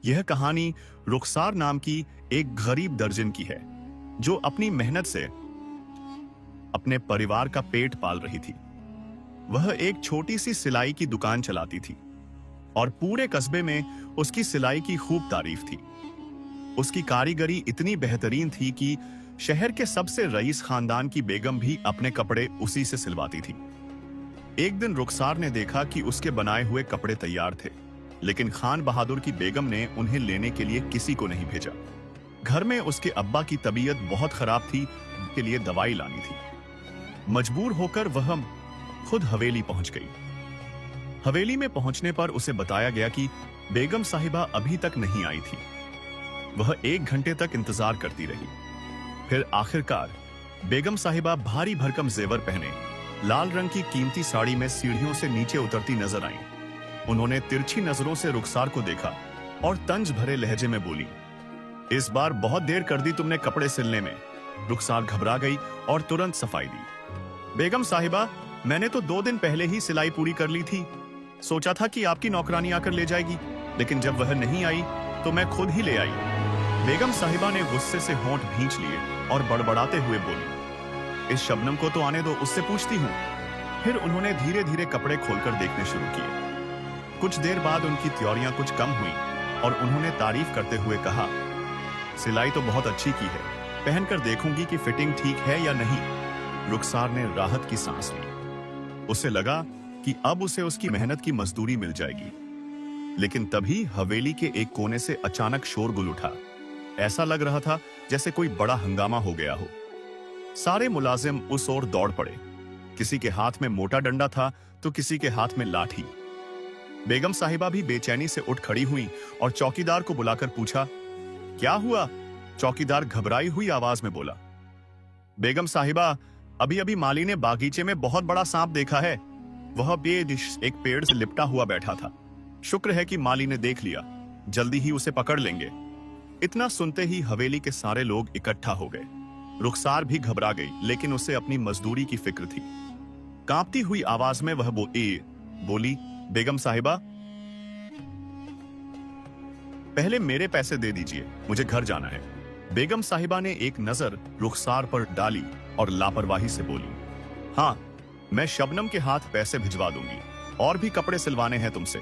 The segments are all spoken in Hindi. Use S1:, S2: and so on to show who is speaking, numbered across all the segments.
S1: यह कहानी रुखसार नाम की एक गरीब दर्जन की है जो अपनी मेहनत से अपने परिवार का पेट पाल रही थी। वह एक छोटी सी सिलाई की दुकान चलाती थी और पूरे कस्बे में उसकी सिलाई की खूब तारीफ थी। उसकी कारीगरी इतनी बेहतरीन थी कि शहर के सबसे रईस खानदान की बेगम भी अपने कपड़े उसी से सिलवाती थी। एक दिन रुखसार ने देखा कि उसके बनाए हुए कपड़े तैयार थे, लेकिन खान बहादुर की बेगम ने उन्हें लेने के लिए किसी को नहीं भेजा। घर में उसके अब्बा की तबीयत बहुत खराब थी, के लिए दवाई लानी थी। मजबूर होकर वह खुद हवेली पहुंच गई। हवेली में पहुंचने पर उसे बताया गया कि बेगम साहिबा अभी तक नहीं आई थी। वह 1 घंटे तक इंतजार करती रही। फिर आखिरकार बेगम साहिबा भारी भरकम जेवर पहने लाल रंग की कीमती साड़ी में सीढ़ियों से नीचे उतरती नजर आईं। उन्होंने तिरछी नजरों से रुखसार को देखा और तंज भरे लहजे में बोली, इस बार बहुत देर कर दी तुमने कपड़े सिलने में। रुखसार घबरा गई और तुरंत सफाई दी। बेगम साहिबा, मैंने तो 2 दिन पहले ही सिलाई पूरी कर ली थी। सोचा था कि आपकी नौकरानी आकर ले जाएगी, लेकिन जब वह नहीं आई तो मैं खुद ही ले आई। बेगम साहिबा ने गुस्से से होंठ भींच लिए और बड़बड़ाते हुए बोली, इस शबनम को तो आने दो, उससे पूछती हूँ। फिर उन्होंने धीरे धीरे कपड़े खोलकर देखने शुरू किए। कुछ देर बाद उनकी त्योरियां कुछ कम हुई और उन्होंने तारीफ करते हुए कहा, सिलाई तो बहुत अच्छी की है, पहनकर देखूंगी कि फिटिंग ठीक है या नहीं। रुखसार ने राहत की सांस ली। उसे लगा कि अब उसे उसकी मेहनत की मजदूरी मिल जाएगी। लेकिन तभी हवेली के एक कोने से अचानक शोरगुल उठा। ऐसा लग रहा था जैसे कोई बड़ा हंगामा हो गया हो। सारे मुलाजिम उस ओर दौड़ पड़े। किसी के हाथ में मोटा डंडा था तो किसी के हाथ में लाठी। बेगम साहिबा भी बेचैनी से उठ खड़ी हुई और चौकीदार को बुलाकर पूछा, क्या हुआ? चौकीदार घबराई हुई आवाज में बोला, बेगम साहिबा, अभी अभी माली ने बागीचे में बहुत बड़ा सांप देखा है। वह बेदिश एक पेड़ से लिपटा हुआ बैठा था। शुक्र है कि माली ने देख लिया, जल्दी ही उसे पकड़ लेंगे। इतना सुनते ही हवेली के सारे लोग इकट्ठा हो गए। रुखसार भी घबरा गई, लेकिन उसे अपनी मजदूरी की फिक्र थी। कांपती हुई आवाज में वह बोली, बेगम साहिबा, पहले मेरे पैसे दे दीजिए, मुझे घर जाना है। बेगम साहिबा ने एक नजर रुखसार पर डाली और लापरवाही से बोली, हाँ, मैं शबनम के हाथ पैसे भिजवा दूंगी, और भी कपड़े सिलवाने हैं तुमसे।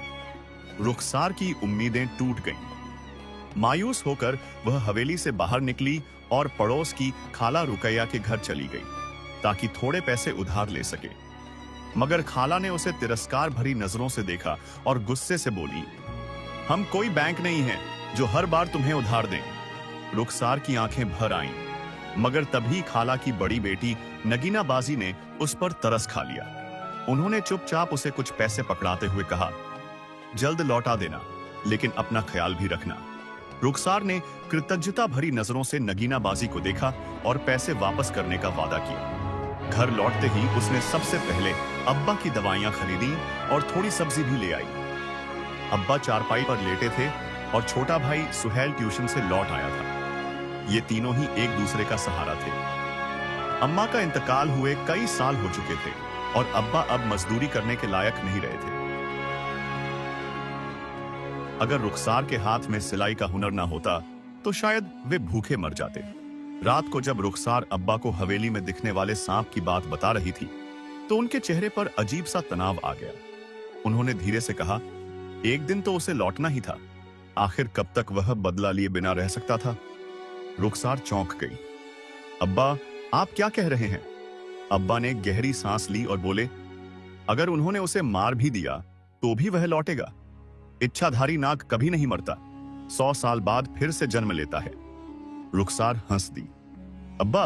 S1: रुखसार की उम्मीदें टूट गईं। मायूस होकर वह हवेली से बाहर निकली और पड़ोस की खाला रुकैया के घर चली गई ताकि थोड़े पैसे उधार ले सके। मगर खाला ने उसे तिरस्कार भरी नजरों से देखा और गुस्से से बोली, हम कोई बैंक नहीं हैं जो हर बार तुम्हें उधार दें। रुखसार की आंखें भर आईं, मगर तभी खाला की बड़ी बेटी नगीना बाजी ने उस पर तरस खा लिया। उन्होंने चुपचाप उसे कुछ पैसे पकड़ाते हुए कहा, जल्द लौटा देना, लेकिन अपना ख्याल भी रखना। रुखसार ने कृतज्ञता भरी नजरों से नगीना बाजी को देखा और पैसे वापस करने का वादा किया। घर लौटते ही उसने सबसे पहले अब्बा की दवाइयां खरीदी और थोड़ी सब्जी भी ले आई। अब्बा चारपाई पर लेटे थे और छोटा भाई सुहेल ट्यूशन से लौट आया था। ये तीनों ही एक दूसरे का सहारा थे। अम्मा का इंतकाल हुए कई साल हो चुके थे और अब्बा अब मजदूरी करने के लायक नहीं रहे थे। अगर रुखसार के हाथ में सिलाई का हुनर ना होता तो शायद वे भूखे मर जाते। रात को जब रुखसार अब्बा को हवेली में दिखने वाले सांप की बात बता रही थी तो उनके चेहरे पर अजीब सा तनाव आ गया। उन्होंने धीरे से कहा, एक दिन तो उसे लौटना ही था, आखिर कब तक वह बदला लिए बिना रह सकता था? रुखसार चौंक गई। अब्बा, आप क्या कह रहे हैं? अब्बा ने गहरी सांस ली और बोले, अगर उन्होंने उसे मार भी दिया तो भी वह लौटेगा। इच्छाधारी नाग कभी नहीं मरता, 100 साल बाद फिर से जन्म लेता है। रुखसार हंस दी। अब्बा,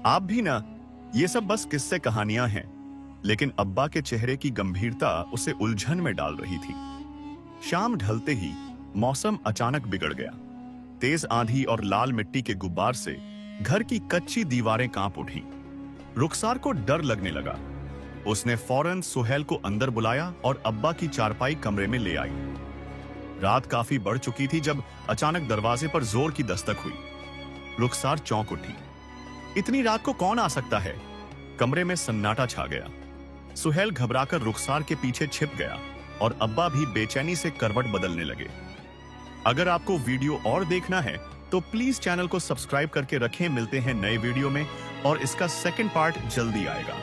S1: आप भी ना, ये सब बस किस्से कहानियां हैं। लेकिन अब्बा के चेहरे की गंभीरता उसे उलझन में डाल रही थी। शाम ढलते ही मौसम अचानक बिगड़ गया। तेज आंधी और लाल मिट्टी के गुब्बार से घर की कच्ची दीवारें कांप उठी। रुखसार को डर लगने लगा। उसने फौरन सुहेल को अंदर बुलाया और अब्बा की चारपाई कमरे में ले आई। रात काफी बढ़ चुकी थी जब अचानक दरवाजे पर जोर की दस्तक हुई। रुखसार चौंक उठी। इतनी रात को कौन आ सकता है? कमरे में सन्नाटा छा गया। सुहेल घबराकर रुखसार के पीछे छिप गया और अब्बा भी बेचैनी से करवट बदलने लगे। अगर आपको वीडियो और देखना है तो प्लीज चैनल को सब्सक्राइब करके रखें। मिलते हैं नए वीडियो में और इसका सेकंड पार्ट जल्दी आएगा।